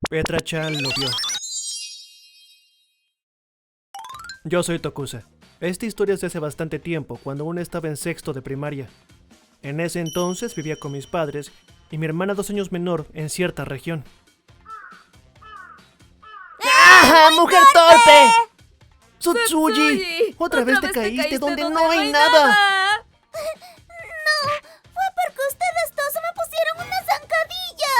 Petra-chan lo vio. Yo soy Tokusa. Esta historia es de hace bastante tiempo, cuando aún estaba en sexto de primaria. En ese entonces vivía con mis padres y mi hermana 2 años menor en cierta región. ¡Ah, mujer torpe! ¡Tsutsuji! ¡Otra vez te caíste donde no hay nada! No, fue porque ustedes dos me pusieron una zancadilla.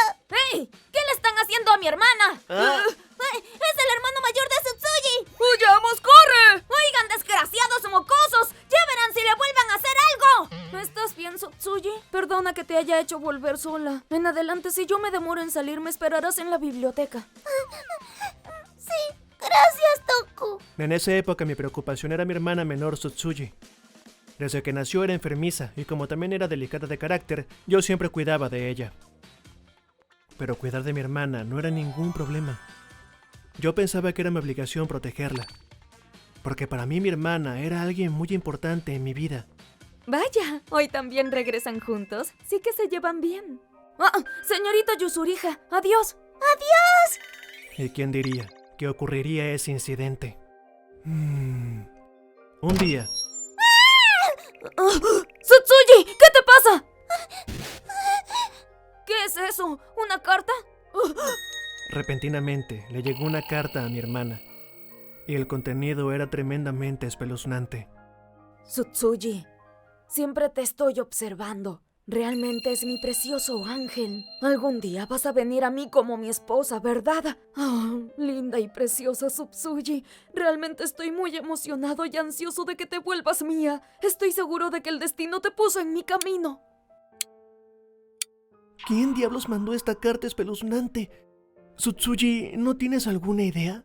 ¡Ey! ¿Qué le están haciendo a mi hermana? ¿Ah? Es el hermano mayor de Tsutsuji. ¡Huyamos, corre! Oigan, desgraciados mocosos, ya verán si le vuelvan a hacer algo. ¿Estás bien, Tsutsuji? Perdona que te haya hecho volver sola. En adelante, si yo me demoro en salir, me esperarás en la biblioteca. Sí, gracias, Toku. En esa época mi preocupación era mi hermana menor Tsutsuji. Desde que nació era enfermiza y como también era delicada de carácter, yo siempre cuidaba de ella. Pero cuidar de mi hermana no era ningún problema. Yo pensaba que era mi obligación protegerla. Porque para mí mi hermana era alguien muy importante en mi vida. Vaya, hoy también regresan juntos. Sí que se llevan bien. Señorita Yusuriha, adiós. ¡Adiós! ¿Y quién diría que ocurriría ese incidente? Un día, ¡Tsutsuji! ¿Qué te pasa? ¿Qué es eso? ¿Una carta? repentinamente, le llegó una carta a mi hermana. Y el contenido era tremendamente espeluznante. Tsutsuji, siempre te estoy observando. Realmente es mi precioso ángel. Algún día vas a venir a mí como mi esposa, ¿verdad? Oh, linda y preciosa Tsutsuji. Realmente estoy muy emocionado y ansioso de que te vuelvas mía. Estoy seguro de que el destino te puso en mi camino. ¿Quién diablos mandó esta carta espeluznante? Tsutsuji, ¿no tienes alguna idea?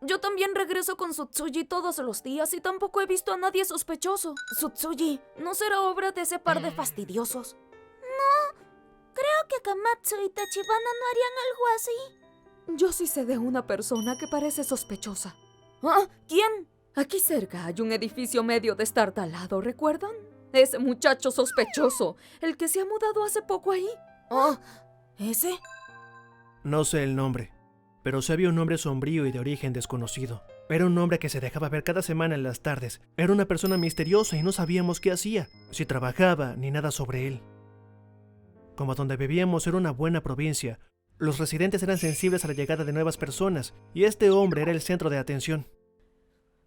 Yo también regreso con Tsutsuji todos los días y tampoco he visto a nadie sospechoso. Tsutsuji, ¿no será obra de ese par de fastidiosos? Creo que Kamatsu y Tachibana no harían algo así. Yo sí sé de una persona que parece sospechosa. ¿Ah? ¿Quién? Aquí cerca hay un edificio medio destartalado, ¿recuerdan? Ese muchacho sospechoso, el que se ha mudado hace poco ahí. ¿Ah? ¿Ese? No sé el nombre, pero se había un hombre sombrío y de origen desconocido. Era un hombre que se dejaba ver cada semana en las tardes. Era una persona misteriosa y no sabíamos qué hacía, si trabajaba, ni nada sobre él. Como donde vivíamos era una buena provincia, los residentes eran sensibles a la llegada de nuevas personas, y este hombre era el centro de atención.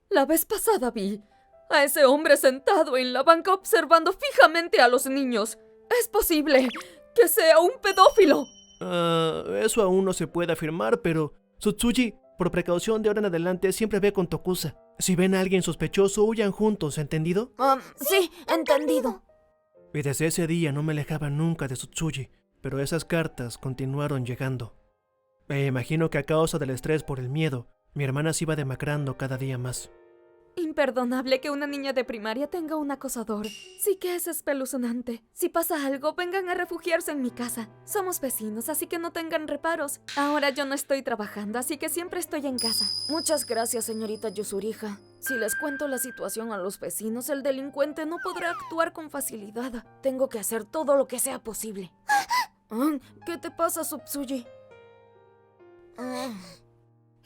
La vez pasada vi a ese hombre sentado en la banca observando fijamente a los niños. ¿Es posible que sea un pedófilo? Eso aún no se puede afirmar, pero Tsutsuji, por precaución de ahora en adelante, siempre ve con Tokusa. Si ven a alguien sospechoso, huyan juntos, ¿entendido? Sí, entendido. Y desde ese día no me alejaba nunca de Tsutsuji, pero esas cartas continuaron llegando. Me imagino que a causa del estrés por el miedo, mi hermana se iba demacrando cada día más. Imperdonable que una niña de primaria tenga un acosador. Sí que es espeluznante. Si pasa algo, vengan a refugiarse en mi casa. Somos vecinos, así que no tengan reparos. Ahora yo no estoy trabajando, así que siempre estoy en casa. Muchas gracias, señorita Yusuriha. Si les cuento la situación a los vecinos, el delincuente no podrá actuar con facilidad. Tengo que hacer todo lo que sea posible. ¿Qué te pasa, Tsutsuji?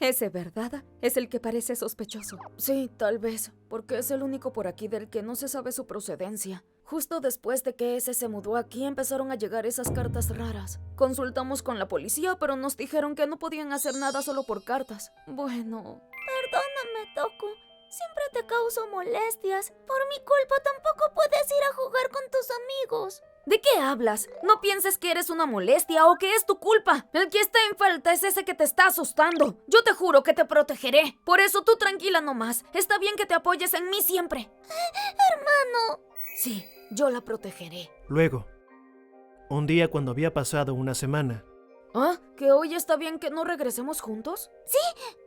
Ese, ¿verdad? Es el que parece sospechoso. Sí, tal vez, porque es el único por aquí del que no se sabe su procedencia. Justo después de que ese se mudó aquí, empezaron a llegar esas cartas raras. Consultamos con la policía, pero nos dijeron que no podían hacer nada solo por cartas. Bueno... Perdóname, Toku. Siempre te causo molestias. Por mi culpa tampoco puedes ir a jugar con tus amigos. ¿De qué hablas? No pienses que eres una molestia o que es tu culpa. El que está en falta es ese que te está asustando. Yo te juro que te protegeré. Por eso tú tranquila nomás. Está bien que te apoyes en mí siempre. Hermano. Sí, yo la protegeré. Luego, un día cuando había pasado una semana... ¿Ah? ¿Que hoy está bien que no regresemos juntos? Sí,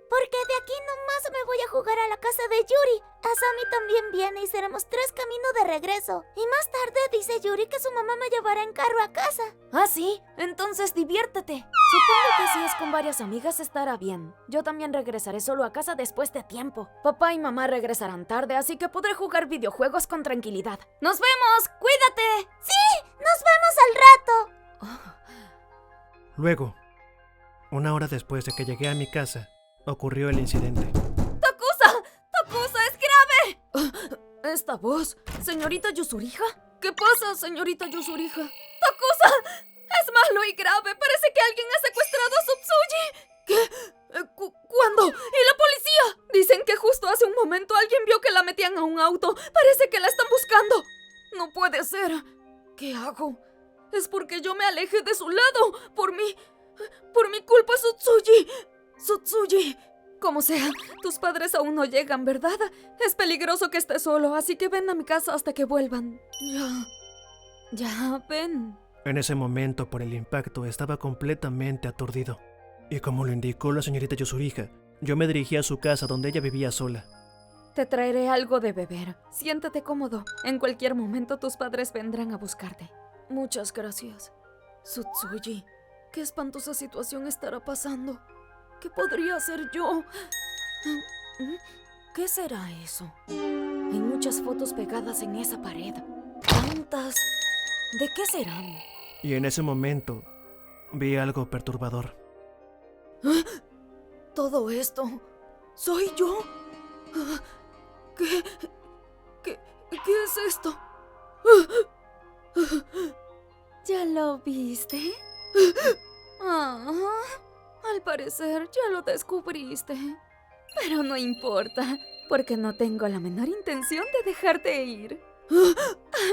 porque de aquí nomás me voy a jugar a la casa de Yuri. Asami también viene y seremos 3 camino de regreso. Y más tarde dice Yuri que su mamá me llevará en carro a casa. ¿Ah, sí? Entonces diviértete. Supongo que si es con varias amigas estará bien. Yo también regresaré solo a casa después de tiempo. Papá y mamá regresarán tarde, así que podré jugar videojuegos con tranquilidad. ¡Nos vemos! ¡Cuídate! ¡Sí! ¡Nos vemos al rato! Luego, Una hora después de que llegué a mi casa, ocurrió el incidente. ¡Takusa! ¡Takusa, es grave! ¿Esta voz? ¿Señorita Yuzuriha? ¿Qué pasa, señorita Yuzuriha? ¡Takusa! ¡Es malo y grave! ¡Parece que alguien ha secuestrado a Tsutsuji! ¿Qué? ¿Cuándo? ¿Y la policía? Dicen que justo hace un momento alguien vio que la metían a un auto. Parece que la están buscando. No puede ser. ¿Qué hago? Es porque yo me alejé de su lado. Por mi culpa, Tsutsuji. Como sea, tus padres aún no llegan, ¿verdad? Es peligroso que estés solo, así que ven a mi casa hasta que vuelvan. Ya, ven. En ese momento, por el impacto, estaba completamente aturdido. Y como lo indicó la señorita Yuzuriha, yo me dirigí a su casa donde ella vivía sola. Te traeré algo de beber. Siéntate cómodo. En cualquier momento tus padres vendrán a buscarte. Muchas gracias. Tsutsuji, ¿qué espantosa situación estará pasando? ¿Qué podría hacer yo? ¿Qué será eso? Hay muchas fotos pegadas en esa pared. ¿Cuántas? ¿De qué serán? Y en ese momento, vi algo perturbador. ¿Todo esto? ¿Soy yo? ¿Qué es esto? ¿Ya lo viste? Al parecer ya lo descubriste. Pero no importa, porque no tengo la menor intención de dejarte ir.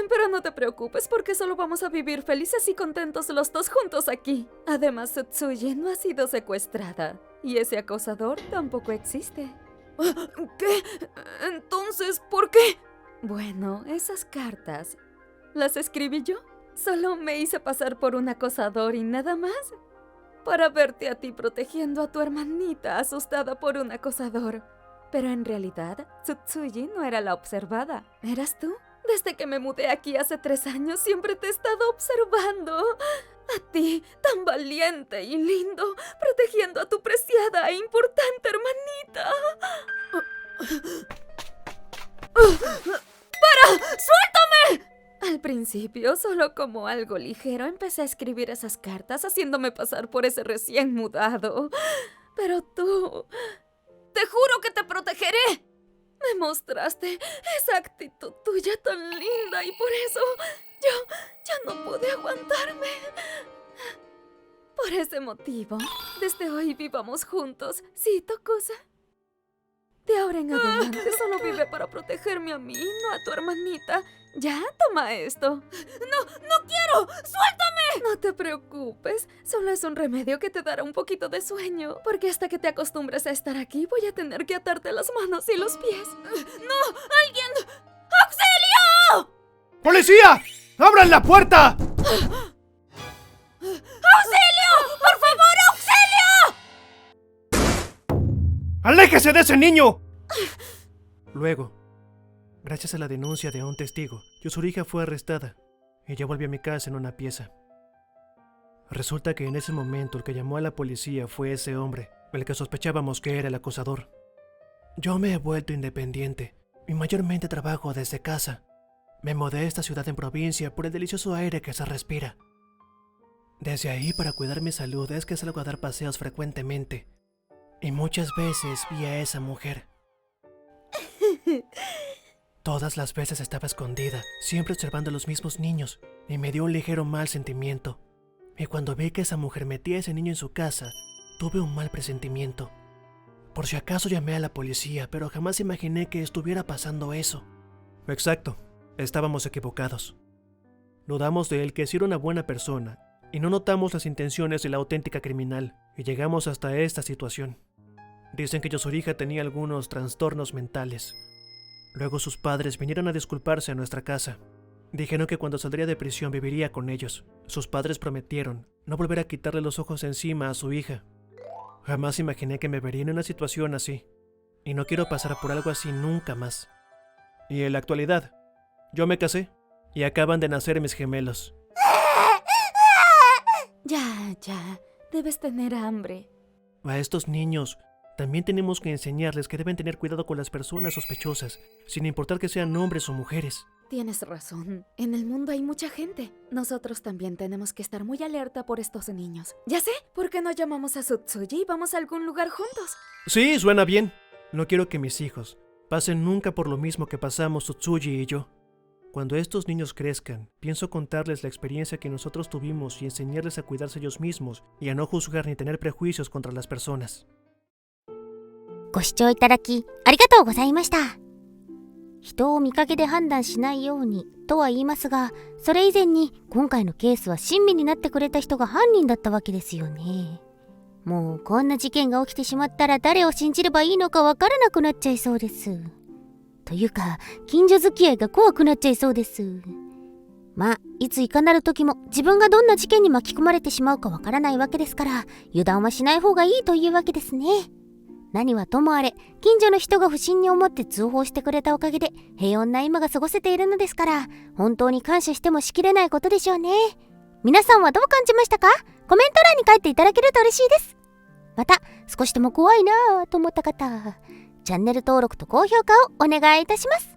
Pero no te preocupes, porque solo vamos a vivir felices y contentos los dos juntos aquí. Además, Tsutsuji no ha sido secuestrada, y ese acosador tampoco existe. ¿Qué? Entonces, ¿por qué? Bueno, esas cartas las escribí yo. Solo me hice pasar por un acosador y nada más. Para verte a ti protegiendo a tu hermanita asustada por un acosador. Pero en realidad, Tsutsuji no era la observada. ¿Eras tú? Desde que me mudé aquí hace 3 años, siempre te he estado observando. A ti, tan valiente y lindo, protegiendo a tu preciada e importante hermanita. ¡Para! ¡Suéltame! Al principio, solo como algo ligero, empecé a escribir esas cartas haciéndome pasar por ese recién mudado. Pero tú... ¡Te juro que te protegeré! Me mostraste esa actitud tuya tan linda y por eso yo ya no pude aguantarme. Por ese motivo, desde hoy vivamos juntos, ¿sí, Takusa? De ahora en adelante solo vive para protegerme a mí, no a tu hermanita. Ya, toma esto. ¡No quiero! ¡Suéltame! No te preocupes, solo es un remedio que te dará un poquito de sueño. Porque hasta que te acostumbres a estar aquí, voy a tener que atarte las manos y los pies. ¡No! ¡Alguien! ¡Auxilio! ¡Policía! ¡Abran la puerta! ¡Auxilio! ¡Por favor, auxilio! ¡Aléjese de ese niño! Luego, gracias a la denuncia de un testigo, Yuzuriha fue arrestada y yo volví a mi casa en una pieza. Resulta que en ese momento el que llamó a la policía fue ese hombre, el que sospechábamos que era el acosador. Yo me he vuelto independiente y mayormente trabajo desde casa. Me mudé a esta ciudad en provincia por el delicioso aire que se respira. Desde ahí, para cuidar mi salud, es que salgo a dar paseos frecuentemente. Y muchas veces vi a esa mujer. Todas las veces estaba escondida, siempre observando a los mismos niños, y me dio un ligero mal sentimiento. Y cuando vi que esa mujer metía a ese niño en su casa, tuve un mal presentimiento. Por si acaso llamé a la policía, pero jamás imaginé que estuviera pasando eso. Exacto, estábamos equivocados. Dudamos de él que sí era una buena persona, y no notamos las intenciones de la auténtica criminal, y llegamos hasta esta situación. Dicen que Yuzuriha tenía algunos trastornos mentales. Luego sus padres vinieron a disculparse a nuestra casa. Dijeron que cuando saldría de prisión viviría con ellos. Sus padres prometieron no volver a quitarle los ojos encima a su hija. Jamás imaginé que me vería en una situación así, y no quiero pasar por algo así nunca más. Y en la actualidad, yo me casé, y acaban de nacer mis gemelos. Ya, debes tener hambre. A estos niños también tenemos que enseñarles que deben tener cuidado con las personas sospechosas, sin importar que sean hombres o mujeres. Tienes razón. En el mundo hay mucha gente. Nosotros también tenemos que estar muy alerta por estos niños. Ya sé, ¿por qué no llamamos a Sutsuji y vamos a algún lugar juntos? Sí, suena bien. No quiero que mis hijos pasen nunca por lo mismo que pasamos Sutsuji y yo. Cuando estos niños crezcan, pienso contarles la experiencia que nosotros tuvimos y enseñarles a cuidarse ellos mismos y a no juzgar ni tener prejuicios contra las personas. ご視聴いただきありがとうございました。人を見かけで判断しないようにとは言いますが、それ以前に今回のケースは親身になってくれた人が犯人だったわけですよね。もうこんな事件が起きてしまったら誰を信じればいいのかわからなくなっちゃいそうです。というか、近所付き合いが怖くなっちゃいそうです。まあ、いついかなる時も自分がどんな事件に巻き込まれてしまうかわからないわけですから、油断はしない方がいいというわけですね。何はともあれ、近所の人が不審に思って通報してくれたおかげで平穏な今が過ごせているのですから、本当に感謝してもしきれないことでしょうね。皆さんはどう感じましたか？コメント欄に書いていただけると嬉しいです。また、少しでも怖いなぁと思った方、チャンネル登録と高評価をお願いいたします。